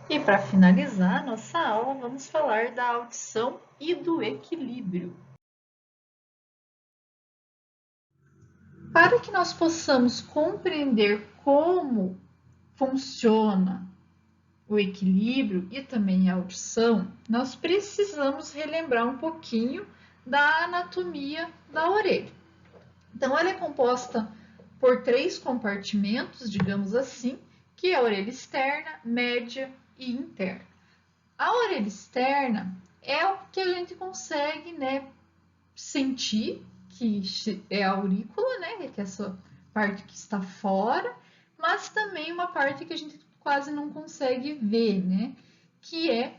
E para finalizar nossa aula, vamos falar da audição e do equilíbrio. Para que nós possamos compreender como funciona o equilíbrio e também a audição, nós precisamos relembrar um pouquinho da anatomia da orelha. Então, ela é composta por 3 compartimentos, digamos assim, que é a orelha externa, média e interna. A orelha externa é o que a gente consegue, né, sentir, que é a aurícula, né, que é essa parte que está fora, mas também uma parte que a gente quase não consegue ver, né, que é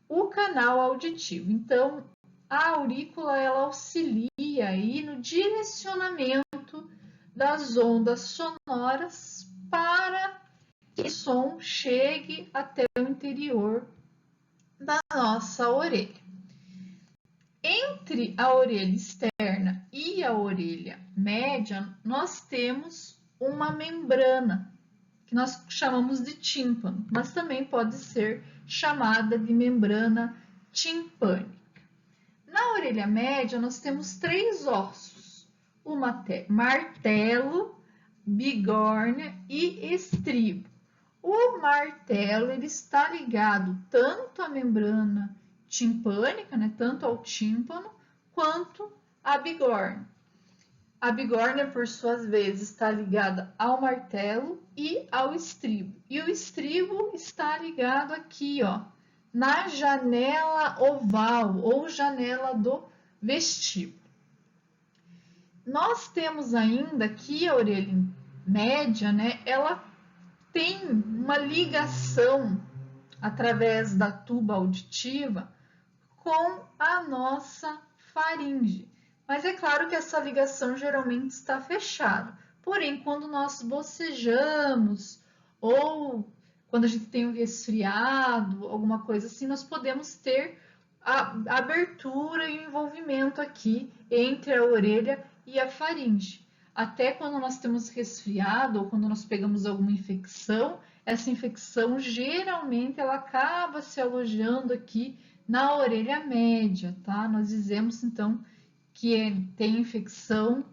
o canal auditivo. Então, a aurícula ela auxilia aí no direcionamento das ondas sonoras para que o som chegue até o interior da nossa orelha. Entre a orelha externa e a orelha média, nós temos uma membrana, que nós chamamos de tímpano, mas também pode ser chamada de membrana timpânica. Na orelha média, nós temos 3 ossos: o martelo, bigórnia e estribo. O martelo ele está ligado tanto à membrana timpânica, né, tanto ao tímpano, quanto à bigórnia. A bigórnia, por sua vez, está ligada ao martelo e ao estribo. E o estribo está ligado aqui, ó, na janela oval ou janela do vestíbulo. Nós temos ainda que a orelha média, né, ela tem uma ligação através da tuba auditiva com a nossa faringe. Mas é claro que essa ligação geralmente está fechada. Porém, quando nós bocejamos ou quando a gente tem um resfriado, alguma coisa assim, nós podemos ter a abertura e o envolvimento aqui entre a orelha e a faringe. Até quando nós temos resfriado ou quando nós pegamos alguma infecção, essa infecção geralmente ela acaba se alojando aqui na orelha média, tá? Nós dizemos então que tem infecção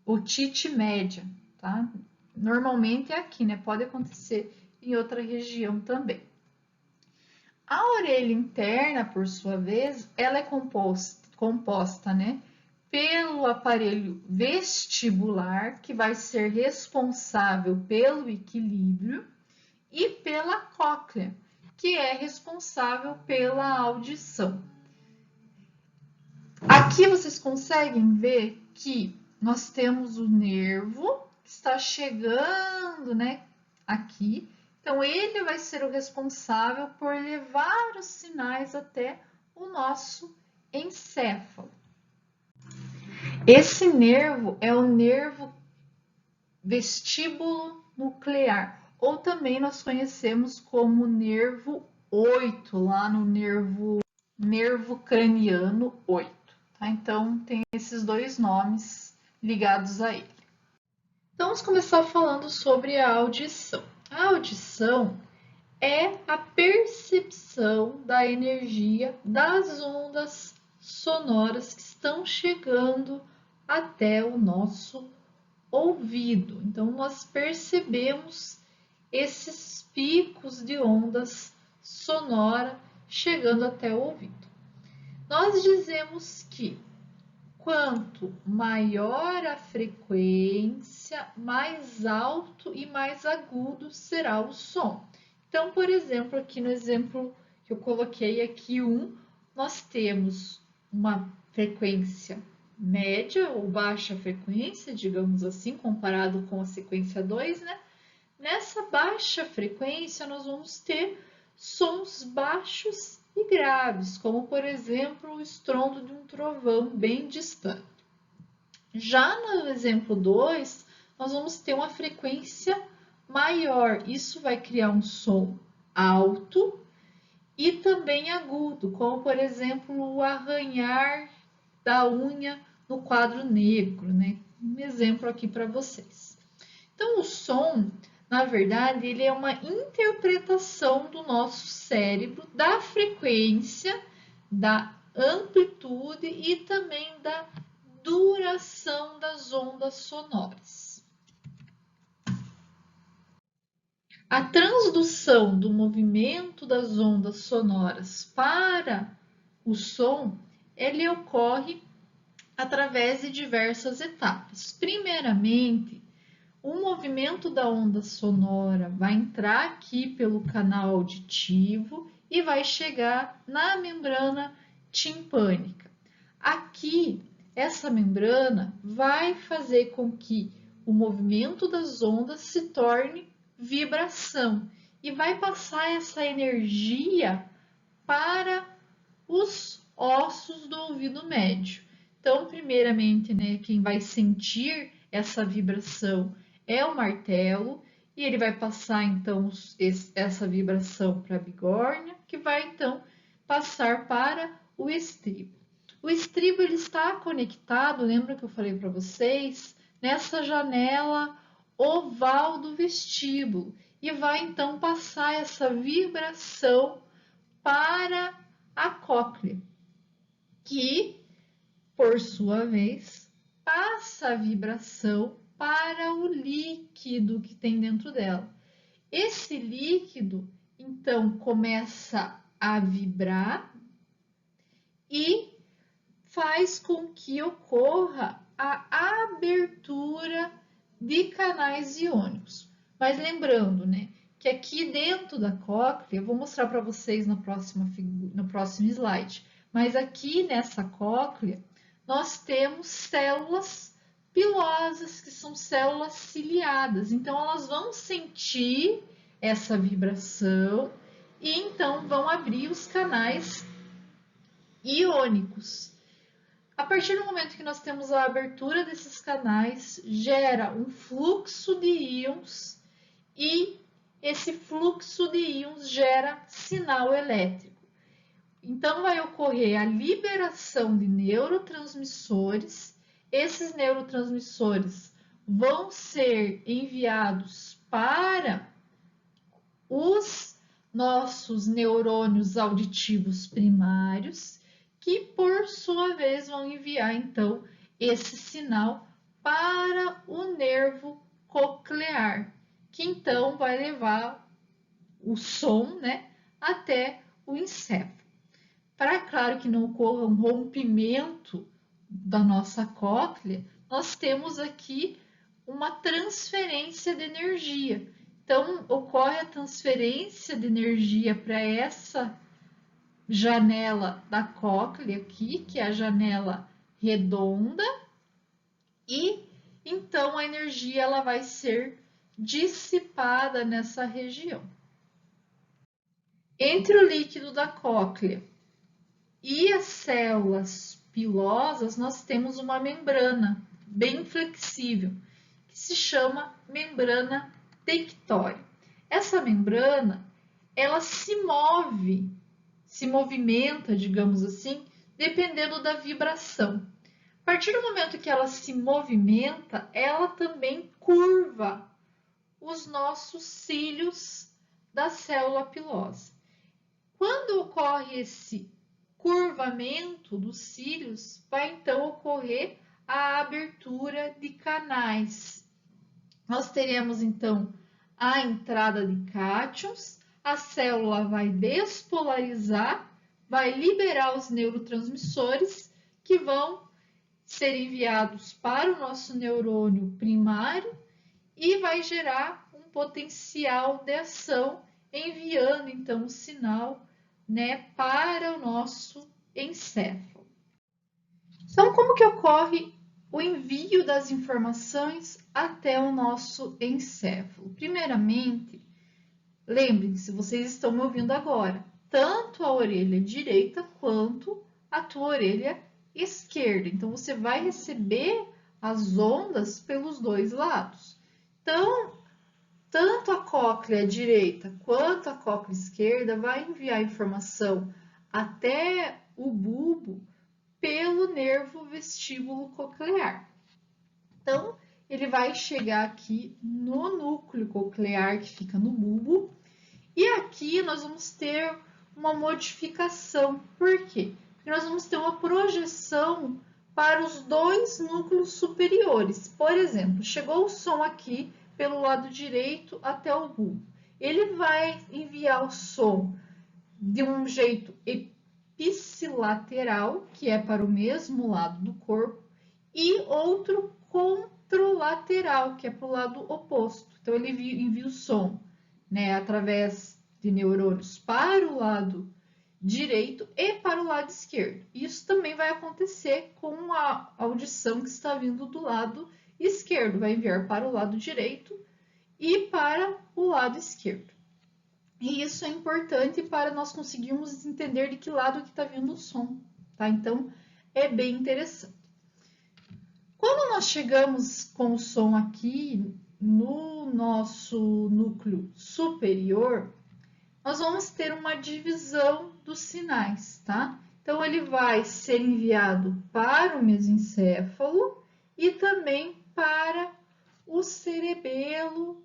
otite média, tá? Normalmente é aqui, né? Pode acontecer em outra região também. A orelha interna, por sua vez, ela é composta, né, pelo aparelho vestibular, que vai ser responsável pelo equilíbrio, e pela cóclea, que é responsável pela audição. Aqui vocês conseguem ver que nós temos o nervo que está chegando, né, aqui. Então, ele vai ser o responsável por levar os sinais até o nosso encéfalo. Esse nervo é o nervo vestíbulo nuclear, ou também nós conhecemos como nervo 8, lá no nervo craniano 8. Tá? Então, tem esses 2 nomes ligados a ele. Então, vamos começar falando sobre a audição. A audição é a percepção da energia das ondas sonoras que estão chegando até o nosso ouvido. Então, nós percebemos esses picos de ondas sonora chegando até o ouvido. Nós dizemos que quanto maior a frequência, mais alto e mais agudo será o som. Então, por exemplo, aqui no exemplo que eu coloquei aqui, nós temos uma frequência média ou baixa frequência, digamos assim, comparado com a sequência 2, né? Nessa baixa frequência, nós vamos ter sons baixos e graves, como, por exemplo, o estrondo de um trovão bem distante. Já no exemplo 2, nós vamos ter uma frequência maior. Isso vai criar um som alto e também agudo, como, por exemplo, o arranhar da unha no quadro negro, né? Um exemplo aqui para vocês. Então, o som Na verdade, ele é uma interpretação do nosso cérebro da frequência, da amplitude e também da duração das ondas sonoras. A transdução do movimento das ondas sonoras para o som, ele ocorre através de diversas etapas. Primeiramente, o movimento da onda sonora vai entrar aqui pelo canal auditivo e vai chegar na membrana timpânica. Aqui, essa membrana vai fazer com que o movimento das ondas se torne vibração e vai passar essa energia para os ossos do ouvido médio. Então, primeiramente, né, quem vai sentir essa vibração é o martelo e ele vai passar então essa vibração para a bigórnia, que vai então passar para o estribo. O estribo ele está conectado, lembra que eu falei para vocês, nessa janela oval do vestíbulo e vai então passar essa vibração para a cóclea, que, por sua vez, passa a vibração para o líquido que tem dentro dela. Esse líquido, então, começa a vibrar e faz com que ocorra a abertura de canais iônicos. Mas lembrando, né, que aqui dentro da cóclea, eu vou mostrar para vocês no próximo slide, mas aqui nessa cóclea, nós temos células pilosas, que são células ciliadas. Então, elas vão sentir essa vibração e então vão abrir os canais iônicos. A partir do momento que nós temos a abertura desses canais, gera um fluxo de íons e esse fluxo de íons gera sinal elétrico. Então, vai ocorrer a liberação de neurotransmissores. Esses neurotransmissores vão ser enviados para os nossos neurônios auditivos primários, que por sua vez vão enviar então esse sinal para o nervo coclear, que então vai levar o som, né, até o encéfalo. Para, claro, que não ocorra um rompimento da nossa cóclea, nós temos aqui uma transferência de energia. Então, ocorre a transferência de energia para essa janela da cóclea aqui, que é a janela redonda, e então a energia ela vai ser dissipada nessa região. Entre o líquido da cóclea e as células pilosas, nós temos uma membrana bem flexível, que se chama membrana tectória. Essa membrana, ela se movimenta, digamos assim, dependendo da vibração. A partir do momento que ela se movimenta, ela também curva os nossos cílios da célula pilosa. Quando ocorre esse curvamento dos cílios, vai então ocorrer a abertura de canais. Nós teremos então a entrada de cátions, a célula vai despolarizar, vai liberar os neurotransmissores que vão ser enviados para o nosso neurônio primário e vai gerar um potencial de ação, enviando então o sinal, né, para o nosso encéfalo. Então, como que ocorre o envio das informações até o nosso encéfalo? Primeiramente, lembrem-se, vocês estão me ouvindo agora, tanto a orelha direita quanto a tua orelha esquerda. Então, você vai receber as ondas pelos dois lados. Então, tanto a cóclea direita quanto a cóclea esquerda vai enviar informação até o bulbo pelo nervo vestíbulo coclear. Então, ele vai chegar aqui no núcleo coclear, que fica no bulbo, e aqui nós vamos ter uma modificação. Por quê? Porque nós vamos ter uma projeção para os dois núcleos superiores. Por exemplo, chegou o som aqui pelo lado direito até o bulbo. Ele vai enviar o som de um jeito ipsilateral, que é para o mesmo lado do corpo, e outro contralateral, que é para o lado oposto. Então, ele envia o som, né, através de neurônios para o lado direito e para o lado esquerdo. Isso também vai acontecer com a audição que está vindo do lado esquerdo. Vai enviar para o lado direito e para o lado esquerdo. E isso é importante para nós conseguirmos entender de que lado que está vindo o som, tá? Então, é bem interessante. Quando nós chegamos com o som aqui no nosso núcleo superior, nós vamos ter uma divisão dos sinais, tá? Então, ele vai ser enviado para o mesencéfalo e também para o cerebelo,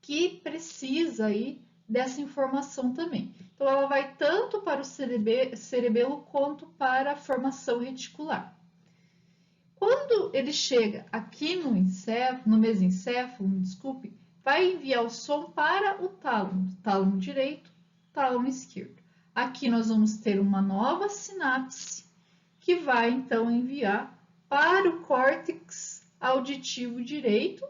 que precisa aí dessa informação também. Então, ela vai tanto para o cerebelo quanto para a formação reticular. Quando ele chega aqui no mesencéfalo, desculpe, vai enviar o som para o tálamo direito, tálamo esquerdo. Aqui nós vamos ter uma nova sinapse que vai então enviar para o córtex auditivo direito,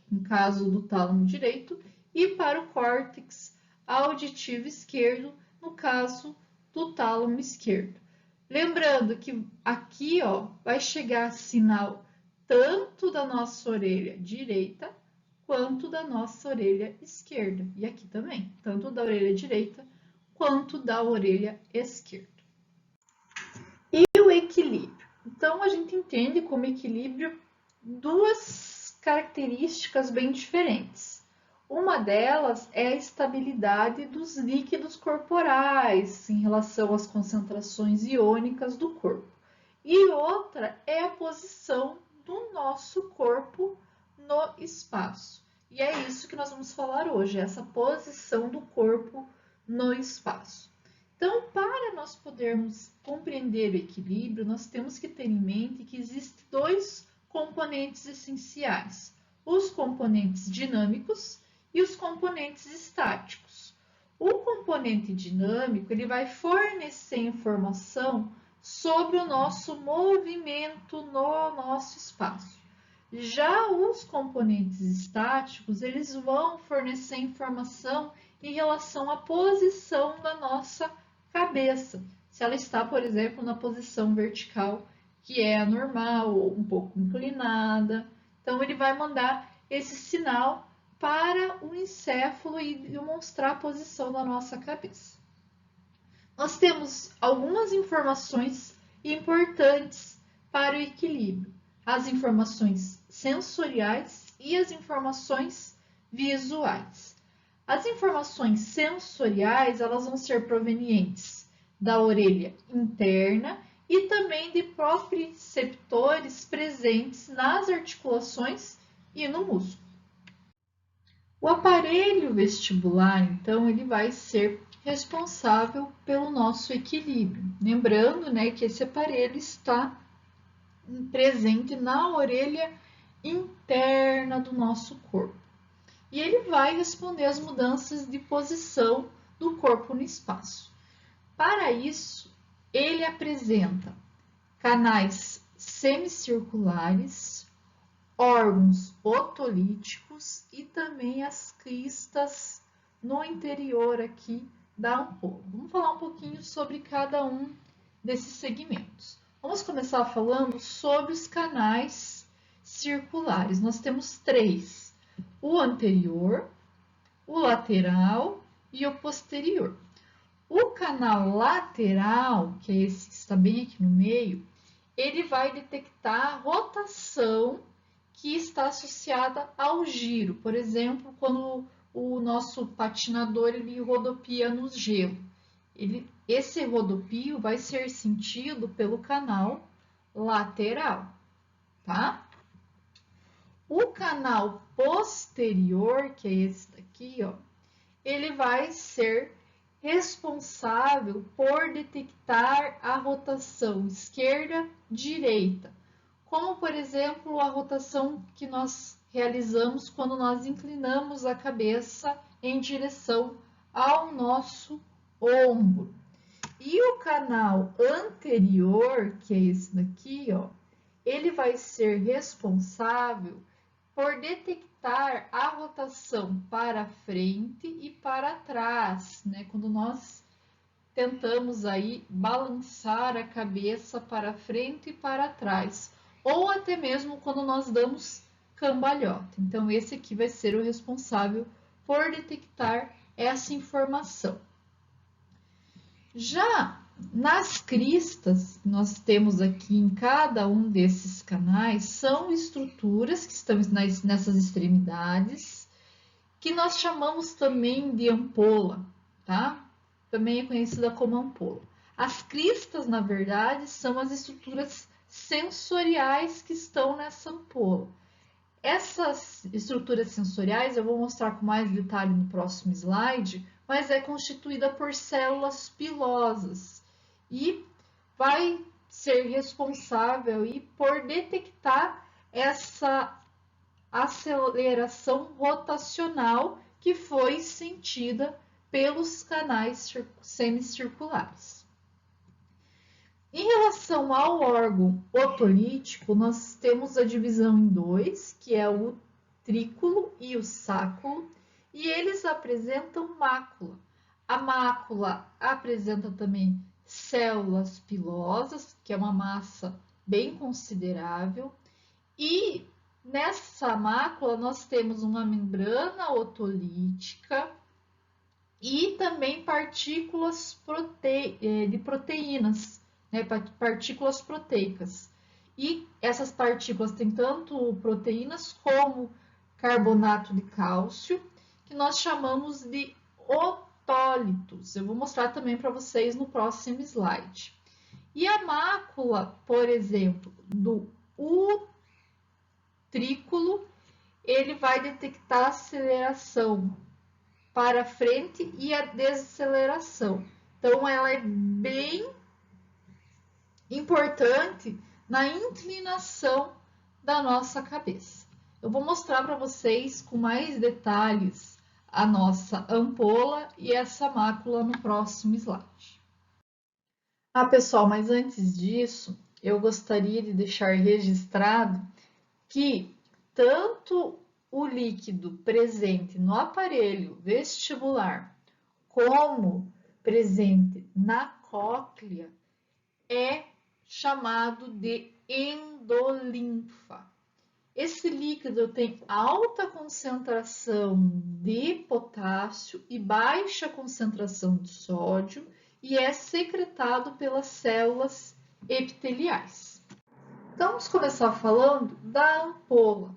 no caso do tálamo direito, e para o córtex auditivo esquerdo, no caso do tálamo esquerdo. Lembrando que aqui, ó, vai chegar sinal tanto da nossa orelha direita quanto da nossa orelha esquerda. E aqui também, tanto da orelha direita quanto da orelha esquerda. E o equilíbrio? Então, a gente entende como equilíbrio duas características bem diferentes. Uma delas é a estabilidade dos líquidos corporais em relação às concentrações iônicas do corpo. E outra é a posição do nosso corpo no espaço. E é isso que nós vamos falar hoje, essa posição do corpo no espaço. Então, para nós podermos compreender o equilíbrio, nós temos que ter em mente que existem dois componentes essenciais: os componentes dinâmicos e os componentes estáticos. O componente dinâmico, ele vai fornecer informação sobre o nosso movimento no nosso espaço. Já os componentes estáticos, eles vão fornecer informação em relação à posição da nossa cabeça. Se ela está, por exemplo, na posição vertical, que é a normal ou um pouco inclinada. Então, ele vai mandar esse sinal para o encéfalo e demonstrar a posição da nossa cabeça. Nós temos algumas informações importantes para o equilíbrio: as informações sensoriais e as informações visuais. As informações sensoriais, elas vão ser provenientes da orelha interna e também de proprioceptores presentes nas articulações e no músculo. O aparelho vestibular, então, ele vai ser responsável pelo nosso equilíbrio. Lembrando, né, que esse aparelho está presente na orelha interna do nosso corpo. E ele vai responder às mudanças de posição do corpo no espaço. Para isso, ele apresenta canais semicirculares, órgãos otolíticos e também as cristas no interior aqui da ampola. Vamos falar um pouquinho sobre cada um desses segmentos. Vamos começar falando sobre os canais circulares. Nós temos três: o anterior, o lateral e o posterior. O canal lateral, que é esse que está bem aqui no meio, ele vai detectar a rotação que está associada ao giro. Por exemplo, quando o nosso patinador ele rodopia no gelo. Esse rodopio vai ser sentido pelo canal lateral, tá? O canal posterior, que é esse daqui, ó, ele vai ser responsável por detectar a rotação esquerda-direita, como, por exemplo, a rotação que nós realizamos quando nós inclinamos a cabeça em direção ao nosso ombro. E o canal anterior, que é esse daqui, ó, ele vai ser responsável por detectar a rotação para frente e para trás, né? Quando nós tentamos aí balançar a cabeça para frente e para trás, ou até mesmo quando nós damos cambalhota. Então, esse aqui vai ser o responsável por detectar essa informação. Já nas cristas, nós temos aqui em cada um desses canais, são estruturas que estão nessas extremidades, que nós chamamos também de ampola, tá? Também é conhecida como ampola. As cristas, na verdade, são as estruturas sensoriais que estão nessa ampola. Essas estruturas sensoriais eu vou mostrar com mais detalhe no próximo slide, mas é constituída por células pilosas e vai ser responsável aí por detectar essa aceleração rotacional que foi sentida pelos canais semicirculares. Em relação ao órgão otolítico, nós temos a divisão em dois, que é o utrículo e o sáculo, e eles apresentam mácula. A mácula apresenta também células pilosas, que é uma massa bem considerável, e nessa mácula nós temos uma membrana otolítica e também partículas de proteínas, né, partículas proteicas. E essas partículas têm tanto proteínas como carbonato de cálcio, que nós chamamos de otólitos. Eu vou mostrar também para vocês no próximo slide. E a mácula, por exemplo, do utrículo, ele vai detectar a aceleração para frente e a desaceleração. Então, ela é bem importante na inclinação da nossa cabeça. Eu vou mostrar para vocês com mais detalhes a nossa ampola e essa mácula no próximo slide. Ah, pessoal, mas antes disso, eu gostaria de deixar registrado que tanto o líquido presente no aparelho vestibular como presente na cóclea é chamado de endolinfa. Esse líquido tem alta concentração de potássio e baixa concentração de sódio e é secretado pelas células epiteliais. Então, vamos começar falando da ampola.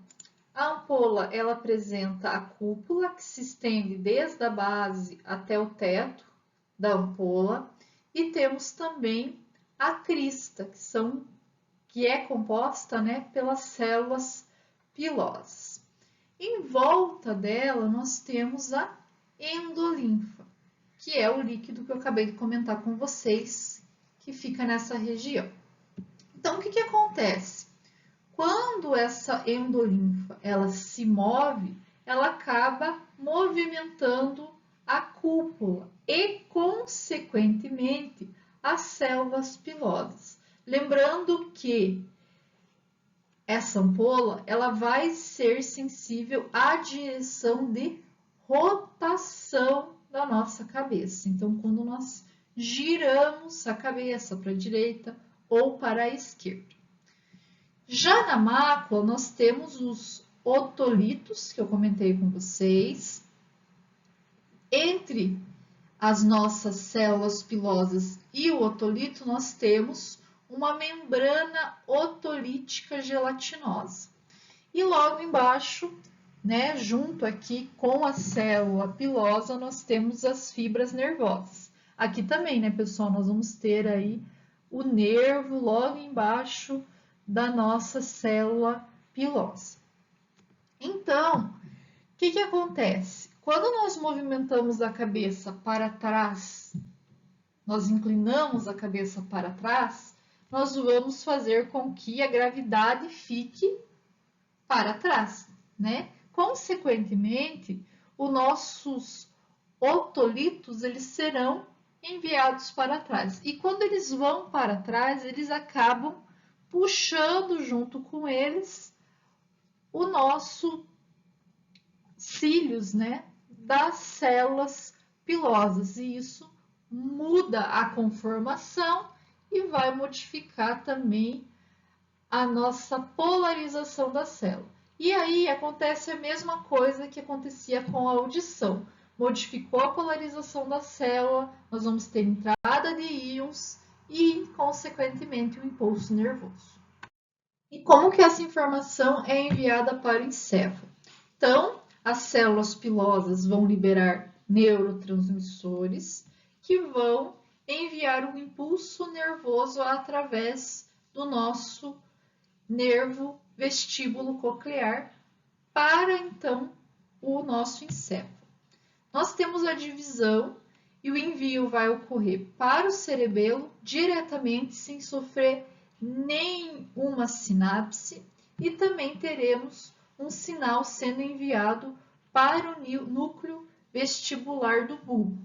A ampola, ela apresenta a cúpula, que se estende desde a base até o teto da ampola, e temos também a crista, que é composta, né, pelas células pilosas. Em volta dela, nós temos a endolinfa, que é o líquido que eu acabei de comentar com vocês, que fica nessa região. Então, o que acontece? Quando essa endolinfa ela se move, ela acaba movimentando a cúpula e, consequentemente, as células pilosas. Lembrando que essa ampola ela vai ser sensível à direção de rotação da nossa cabeça. Então, quando nós giramos a cabeça para a direita ou para a esquerda. Já na mácula, nós temos os otolitos, que eu comentei com vocês. Entre as nossas células pilosas e o otolito, nós temos uma membrana otolítica gelatinosa. E logo embaixo, né, junto aqui com a célula pilosa, nós temos as fibras nervosas. Aqui também, né, pessoal, nós vamos ter aí o nervo logo embaixo da nossa célula pilosa. Então, o que acontece? Quando nós movimentamos a cabeça para trás, nós inclinamos a cabeça para trás, nós vamos fazer com que a gravidade fique para trás, né? Consequentemente, os nossos otolitos eles serão enviados para trás. E quando eles vão para trás, eles acabam puxando junto com eles o nosso cílios, né, das células pilosas. E isso muda a conformação e vai modificar também a nossa polarização da célula. E aí acontece a mesma coisa que acontecia com a audição. Modificou a polarização da célula, nós vamos ter entrada de íons e, consequentemente, o impulso nervoso. E como que essa informação é enviada para o encéfalo? Então, as células pilosas vão liberar neurotransmissores que vão enviar um impulso nervoso através do nosso nervo vestíbulo coclear para, então, o nosso encéfalo. Nós temos a divisão e o envio vai ocorrer para o cerebelo diretamente, sem sofrer nenhuma sinapse, e também teremos um sinal sendo enviado para o núcleo vestibular do bulbo.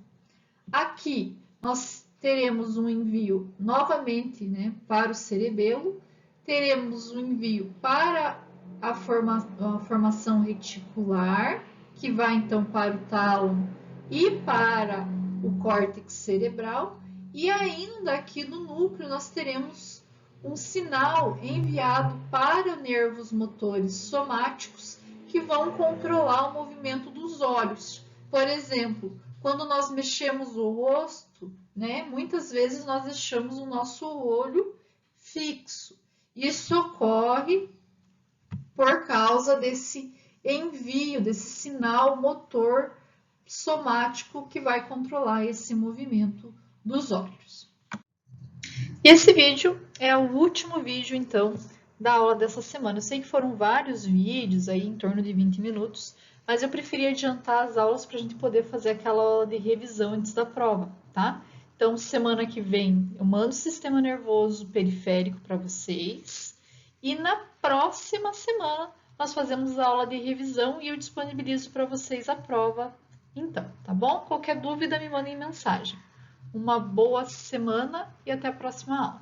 Aqui nós teremos um envio novamente, né, para o cerebelo, teremos um envio para a formação reticular, que vai então para o tálamo e para o córtex cerebral, e ainda aqui no núcleo nós teremos um sinal enviado para nervos motores somáticos que vão controlar o movimento dos olhos. Por exemplo, quando nós mexemos o rosto, né, muitas vezes nós deixamos o nosso olho fixo. Isso ocorre por causa desse envio, desse sinal motor somático que vai controlar esse movimento dos olhos. E esse vídeo é o último vídeo, então, da aula dessa semana. Eu sei que foram vários vídeos, aí em torno de 20 minutos, mas eu preferi adiantar as aulas para a gente poder fazer aquela aula de revisão antes da prova, tá? Então, semana que vem eu mando o sistema nervoso periférico para vocês. E na próxima semana nós fazemos a aula de revisão e eu disponibilizo para vocês a prova então, tá bom? Qualquer dúvida me mandem mensagem. Uma boa semana e até a próxima aula.